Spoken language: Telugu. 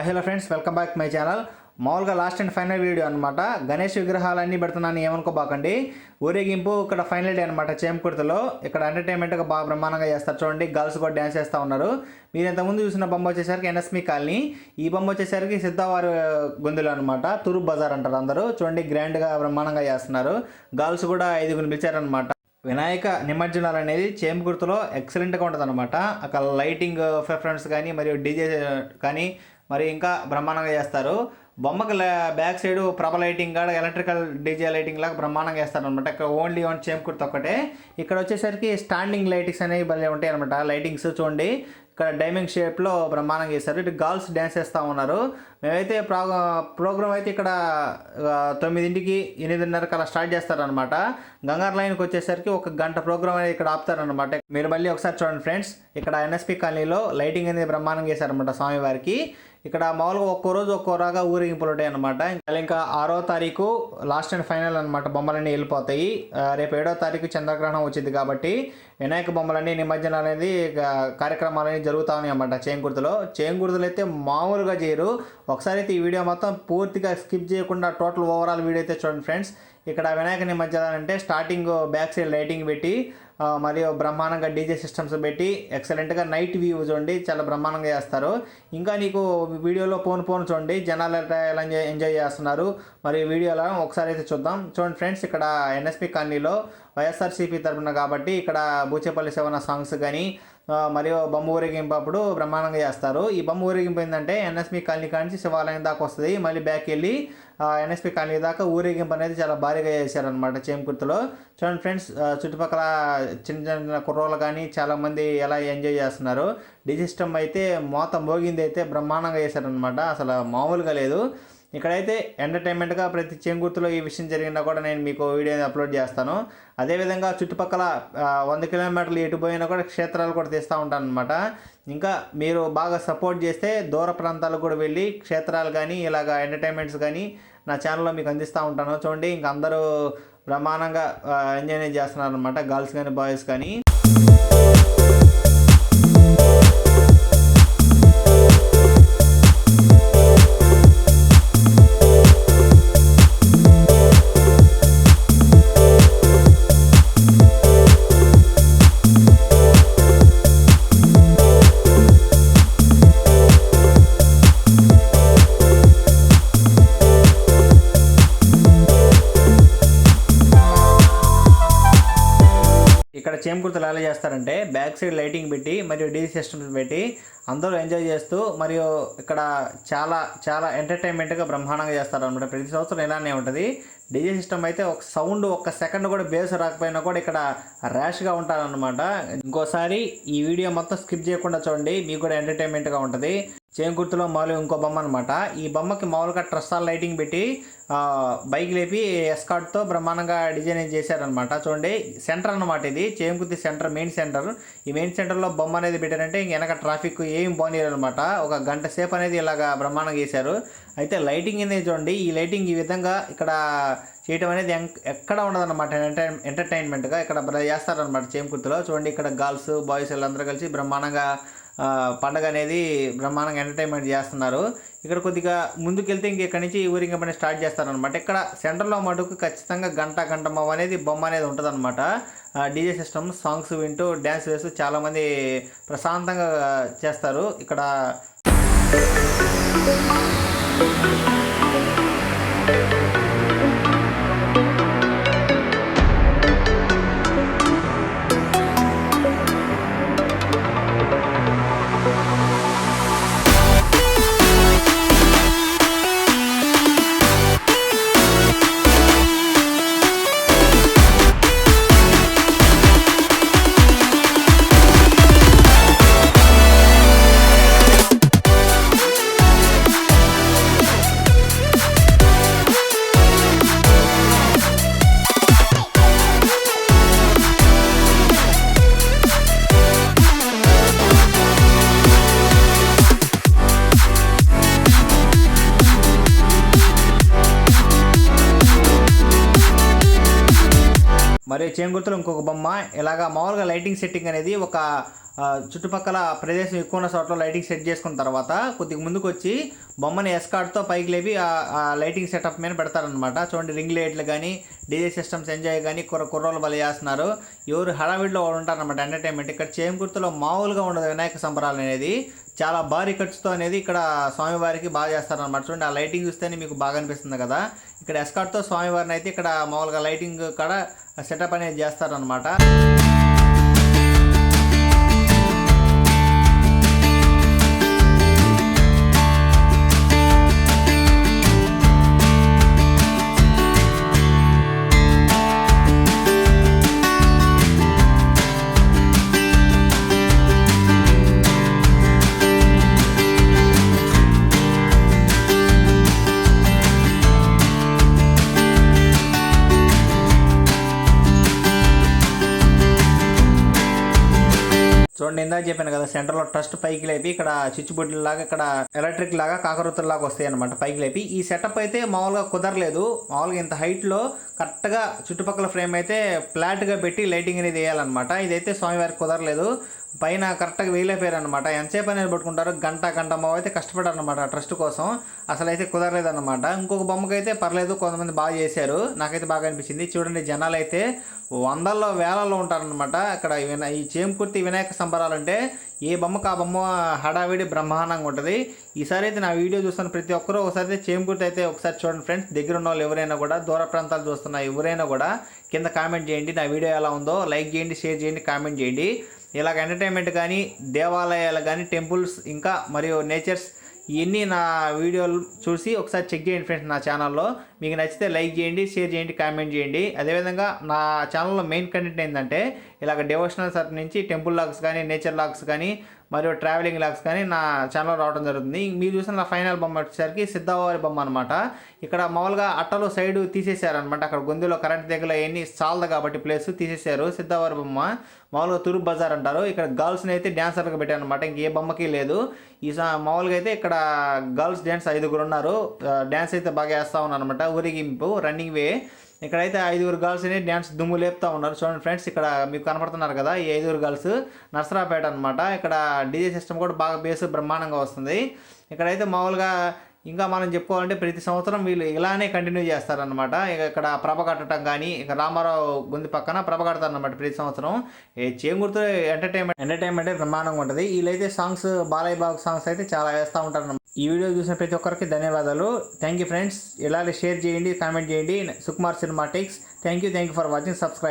Hello friends, welcome back my channel. మామూలుగా లాస్ట్ అండ్ ఫైనల్ వీడియో అనమాట. గణేష్ విగ్రహాలన్నీ పెడుతున్నాను ఏమనుకోబాకండి. ఊరేగింపు ఇక్కడ ఫైనల్ డే అనమాట. చేమకుర్తిలో ఇక్కడ ఎంటర్టైన్మెంట్గా బాగా బ్రహ్మాండంగా చేస్తారు. చూడండి, గర్ల్స్ కూడా డ్యాన్స్ చేస్తూ ఉన్నారు. మీరు ఇంతకుముందు చూసిన బొమ్మ వచ్చేసరికి ఎన్ఎస్మి కాలనీ, ఈ బొమ్మ వచ్చేసరికి సిద్ధవారి గొంతులు అనమాట. తూర్పు బజార్ అంటారు అందరూ. చూడండి, గ్రాండ్గా బ్రహ్మాండంగా చేస్తున్నారు. గర్ల్స్ కూడా 5 పిలిచారనమాట. వినాయక నిమజ్జనాలు అనేది చేమకుర్తిలో ఎక్సలెంట్గా ఉంటుంది అనమాట. అక్కడ లైటింగ్ ప్రిఫరెన్స్ కానీ మరియు డీజే కానీ మరి ఇంకా బ్రహ్మాండంగా చేస్తారు. బొమ్మకి బ్యాక్ సైడ్ ప్రభ లైటింగ్ కాడ ఎలక్ట్రికల్ డీజే లైటింగ్ లాగా బ్రహ్మాండంగా వేస్తారు అనమాట. ఇక్కడ ఓన్లీ చేమకుర్తి ఒక్కటే. ఇక్కడ వచ్చేసరికి స్టాండింగ్ లైటింగ్స్ అనేవి భలే ఉంటాయి అనమాట. లైటింగ్స్ చూడండి, ఇక్కడ డైమండ్ షేప్లో బ్రహ్మాండంగా చేస్తారు. ఇటు గర్ల్స్ డ్యాన్స్ చేస్తూ ఉన్నారు. మేమైతే ప్రోగ్రామ్ అయితే ఇక్కడ 9కి 8:30 అలా స్టార్ట్ చేస్తారనమాట. గంగార్ లైన్కి వచ్చేసరికి 1 గంట ప్రోగ్రామ్ అనేది ఇక్కడ ఆపుతారనమాట. మీరు మళ్ళీ ఒకసారి చూడండి ఫ్రెండ్స్, ఇక్కడ ఎన్ఎస్పి కాలనీలో లైటింగ్ అనేది బ్రహ్మాండంగా చేశారనమాట స్వామివారికి. ఇక్కడ మామూలుగా ఒక్కో రోజు ఒక్కోరాగా ఊరేగింపులు ఉంటాయి అనమాట. ఇంకా 6వ తారీఖు లాస్ట్ అండ్ ఫైనల్ అనమాట. బొమ్మలన్నీ వెళ్ళిపోతాయి. రేపు 7వ తారీఖు చంద్రగ్రహణం వచ్చింది కాబట్టి వినాయక బొమ్మలన్నీ నిమజ్జనాలు అనేది కార్యక్రమాలు అనేది జరుగుతూ ఉన్నాయి అన్నమాట. చేమకుర్తిలో అయితే మామూలుగా చేయరు. ఒకసారి అయితే ఈ వీడియో మొత్తం పూర్తిగా స్కిప్ చేయకుండా టోటల్ ఓవరాల్ వీడియో అయితే చూడండి ఫ్రెండ్స్. ఇక్కడ వినాయక నిమజ్జనాలు అంటే స్టార్టింగ్ బ్యాక్ సైడ్ లైటింగ్ పెట్టి మరియు బ్రహ్మాండంగా డీజే సిస్టమ్స్ పెట్టి ఎక్సలెంట్గా నైట్ వ్యూ చూడండి, చాలా బ్రహ్మాండంగా చేస్తారు. ఇంకా నీకు వీడియోలో పోను చూడండి, జనాలు ఎలా ఎంజాయ్ చేస్తున్నారు. మరి వీడియోలో ఒకసారి అయితే చూడండి ఫ్రెండ్స్. ఇక్కడ ఎన్ఎస్పి కాలనీలో వైఎస్ఆర్సీపీ తరఫున కాబట్టి ఇక్కడ బూచేపల్లి శివన సాంగ్స్ కానీ మరియు బొమ్మ ఊరేగింపు అప్పుడు బ్రహ్మాండంగా చేస్తారు. ఈ బొమ్మ ఊరేగింపు ఏంటంటే ఎన్ఎస్పి కాలనీ కానించి శివాలయం దాకా వస్తుంది. మళ్ళీ బ్యాక్ వెళ్ళి ఎన్ఎస్పి కాలనీ దాకా ఊరేగింపు అనేది చాలా భారీగా చేశారనమాట చేమకుర్తిలో. చూడండి ఫ్రెండ్స్, చుట్టుపక్కల చిన్న కుర్రోళ్ళు కానీ చాలామంది ఎలా ఎంజాయ్ చేస్తున్నారు. డీజే సిస్టమ్ అయితే మోగింది అయితే బ్రహ్మాండంగా చేశారనమాట. అసలు మామూలుగా లేదు. ఇక్కడైతే ఎంటర్టైన్మెంట్గా ప్రతి చేమకుర్తిలో ఈ విషయం జరిగినా కూడా నేను మీకు వీడియోని అప్లోడ్ చేస్తాను. అదేవిధంగా చుట్టుపక్కల 100 కిలోమీటర్లు ఎటు పోయినా కూడా క్షేత్రాలు కూడా తీస్తూ ఉంటాను అనమాట. ఇంకా మీరు బాగా సపోర్ట్ చేస్తే దూర ప్రాంతాలకు కూడా వెళ్ళి క్షేత్రాలు కానీ ఇలాగ ఎంటర్టైన్మెంట్స్ కానీ నా ఛానల్లో మీకు అందిస్తూ ఉంటాను. చూడండి, ఇంక అందరూ బ్రహ్మాండంగా ఎంజాయ్ చేస్తున్నారు అనమాట, గర్ల్స్ కానీ బాయ్స్ కానీ. ఇక్కడ చేమకుర్తిలో ఎలా చేస్తారంటే బ్యాక్ సైడ్ లైటింగ్ పెట్టి మరియు డీజే సిస్టమ్స్ పెట్టి అందరూ ఎంజాయ్ చేస్తూ మరియు ఇక్కడ చాలా చాలా ఎంటర్టైన్మెంట్గా బ్రహ్మాండంగా చేస్తారు అనమాట. ప్రతి సంవత్సరం ఇలానే ఉంటుంది. డీజే సిస్టమ్ అయితే ఒక సౌండ్ 1 సెకండ్ కూడా బేస్ రాకపోయినా కూడా ఇక్కడ ర్యాష్గా ఉంటారనమాట. ఇంకోసారి ఈ వీడియో మొత్తం స్కిప్ చేయకుండా చూడండి, మీకు కూడా ఎంటర్టైన్మెంట్గా ఉంటుంది. చేమకుర్తిలో మామూలుగా ఇంకో బొమ్మ అనమాట. ఈ బొమ్మకి మామూలుగా ట్రస్సాల్ లైటింగ్ పెట్టి బైక్ లేపి ఎస్కార్ట్తో బ్రహ్మాండంగా డిజైన్ చేశారనమాట. చూడండి, సెంటర్ అనమాట ఇది, చేమకుర్తి సెంటర్, మెయిన్ సెంటర్. ఈ మెయిన్ సెంటర్లో బొమ్మ అనేది పెట్టారంటే ఇంక వెనక ట్రాఫిక్ ఏం బాగుంది అనమాట. 1 గంట సేపు అనేది ఇలాగా బ్రహ్మాండంగా చేశారు. అయితే లైటింగ్ అనేది చూడండి, ఈ లైటింగ్ ఈ విధంగా ఇక్కడ చేయటం అనేది ఎక్కడ ఉండదన్నమాట. ఎంటర్టైన్మెంట్గా ఇక్కడ చేస్తారనమాట చేమకుర్తిలో. చూడండి, ఇక్కడ గర్ల్స్ బాయ్స్ వీళ్ళందరూ కలిసి బ్రహ్మాండంగా పండగ అనేది బ్రహ్మాండంగా ఎంటర్టైన్మెంట్ చేస్తున్నారు. ఇక్కడ కొద్దిగా ముందుకెళ్తే ఇంక ఇక్కడ నుంచి ఊరింగ పని స్టార్ట్ చేస్తారనమాట. ఇక్కడ సెంటర్లో మటుకు ఖచ్చితంగా గంట అనేది బొమ్మ అనేది ఉంటుంది అనమాట. డీజే సిస్టమ్ సాంగ్స్ వింటూ డ్యాన్స్ వేస్తూ చాలామంది ప్రశాంతంగా చేస్తారు ఇక్కడ. మరియు చేంగుర్తులో ఇంకొక బొమ్మ. ఇలాగా మామూలుగా లైటింగ్ సెట్టింగ్ అనేది ఒక చుట్టుపక్కల ప్రదేశం ఎక్కువ ఉన్న చోట్ల లైటింగ్ సెట్ చేసుకున్న తర్వాత కొద్దిగా ముందుకు వచ్చి బొమ్మని ఎస్కార్ట్తో పైకి లేపి ఆ లైటింగ్ సెటప్ మీద పెడతారనమాట. చూడండి, రింగ్ లైట్లు కానీ డీజే సిస్టమ్స్ ఎంజాయ్ కానీ కుర్రోళ్ళు బలి చేస్తున్నారు. ఎవరు హడావిడిలో ఉంటారనమాట ఎంటర్టైన్మెంట్. ఇక్కడ చేంకుర్తిలో మామూలుగా ఉండదు వినాయక సంబరాలు అనేది. చాలా భారీ ఖర్చుతో అనేది ఇక్కడ స్వామివారికి బాగా చేస్తారనమాట. చూడండి, ఆ లైటింగ్ చూస్తేనే మీకు బాగా అనిపిస్తుంది కదా. ఇక్కడ ఎస్కార్ట్తో స్వామివారిని అయితే ఇక్కడ మామూలుగా లైటింగ్ కూడా సెటప్ అనేది చేస్తారనమాట. చూడండి, ఇందాక చెప్పాను కదా, సెంటర్లో ట్రస్ట్ పైకి లేపి ఇక్కడ చిచ్చుబొడ్లు లాగా ఇక్కడ ఎలక్ట్రిక్ లాగా కాకరొత్తులాగా వస్తాయి అనమాట పైకి లేపి. ఈ సెటప్ అయితే మామూలుగా కుదరలేదు. మామూలుగా ఇంత హైట్లో కరెక్ట్గా చుట్టుపక్కల ఫ్రేమ్ అయితే ఫ్లాట్గా పెట్టి లైటింగ్ అనేది వేయాలన్నమాట. ఇదైతే స్వామివారికి కుదరలేదు. పైన కరెక్ట్గా వేయలేపారు అనమాట. ఎంతసేపు అనేది పట్టుకుంటారు, గంట మావు అయితే కష్టపడారు అనమాట ట్రస్ట్ కోసం. అసలు అయితే కుదరలేదు అనమాట. ఇంకొక బొమ్మకైతే పర్లేదు, కొంతమంది బాగా చేశారు. నాకైతే బాగా అనిపించింది. చూడండి, జనాలు అయితే వందల్లో వేలల్లో ఉంటారనమాట. ఇక్కడ ఈ చేంకుర్తి వినాయక సంబరాలు అంటే ఏ బొమ్మకు ఆ బొమ్మ హడావిడి బ్రహ్మాండంగా ఉంటుంది. ఈసారి అయితే నా వీడియో చూస్తున్న ప్రతి ఒక్కరూ ఒకసారి అయితే చేంకుర్తి అయితే ఒకసారి చూడండి ఫ్రెండ్స్. దగ్గర ఉన్న వాళ్ళు ఎవరైనా కూడా, దూర ప్రాంతాలు చూస్తున్న ఎవరైనా కూడా కింద కామెంట్ చేయండి. నా వీడియో ఎలా ఉందో లైక్ చేయండి, షేర్ చేయండి, కామెంట్ చేయండి. ఇలాగ ఎంటర్టైన్మెంట్ కానీ, దేవాలయాలు కానీ, టెంపుల్స్ ఇంకా మరియు నేచర్స్ ఇవన్నీ నా వీడియోలు చూసి ఒకసారి చెక్ చేయండి ఫ్రెండ్స్. నా ఛానల్లో మీకు నచ్చితే లైక్ చేయండి, షేర్ చేయండి, కామెంట్ చేయండి. అదేవిధంగా నా ఛానల్లో మెయిన్ కంటెంట్ ఏంటంటే ఇలాగ డివోషనల్ సర్ఫ్ నుంచి టెంపుల్ లాగ్స్ కానీ, నేచర్ లాగ్స్ కానీ మరియు ట్రావెలింగ్ లాగ్స్ కానీ నా ఛానల్ రావడం జరుగుతుంది. మీరు చూసిన నా ఫైనల్ బొమ్మ వచ్చేసరికి సిద్ధవారి బొమ్మ అనమాట. ఇక్కడ మామూలుగా అట్టలో సైడ్ తీసేశారనమాట. అక్కడ గొంతులో కరెంట్ దగ్గర అవన్నీ చాలదు కాబట్టి ప్లేస్ తీసేశారు. సిద్ధవారి బొమ్మ మామూలుగా తూర్పు బజార్ అంటారు. ఇక్కడ గర్ల్స్ని అయితే డ్యాన్సర్గా పెట్టారు అనమాట. ఇంకే బొమ్మకి లేదు. మామూలుగా అయితే ఇక్కడ గర్ల్స్ డ్యాన్స్ 5 ఉన్నారు. డ్యాన్స్ అయితే బాగా వేస్తూ ఉన్నారు అనమాట. ఊరేగింపు రన్నింగ్ వే. ఇక్కడైతే 5 గర్ల్స్ని డ్యాన్స్ దుమ్ము లేపుతూ ఉన్నారు. చూడండి ఫ్రెండ్స్, ఇక్కడ మీకు కనపడుతున్నారు కదా, ఈ 5 గర్ల్స్ నర్సరాపేట అనమాట. ఇక్కడ డీజే సిస్టమ్ కూడా బాగా బేస్ బ్రహ్మాండంగా వస్తుంది. ఇక్కడైతే మామూలుగా ఇంకా మనం చెప్పుకోవాలంటే ప్రతి సంవత్సరం వీళ్ళు ఇలానే కంటిన్యూ చేస్తారనమాట. ఇక్కడ ప్రభ కట్టడం కానీ, ఇక రామారావు గొంతు పక్కన ప్రభ కడతారనమాట ప్రతి సంవత్సరం. చేంగుర్తు ఎంటర్టైన్మెంట్ బ్రహ్మాండంగా ఉంటుంది. వీళ్ళైతే సాంగ్స్, బాలయ్య బాబు సాంగ్స్ అయితే చాలా వేస్తూ ఉంటారన్నమాట. ఈ వీడియో చూసిన ప్రతి ఒక్కరికి ధన్యవాదాలు. Thank you friends. ఇలాగే షేర్ చేయండి, కామెంట్ చేయండి. Sukumar cinematics. Thank you for watching. Subscribe.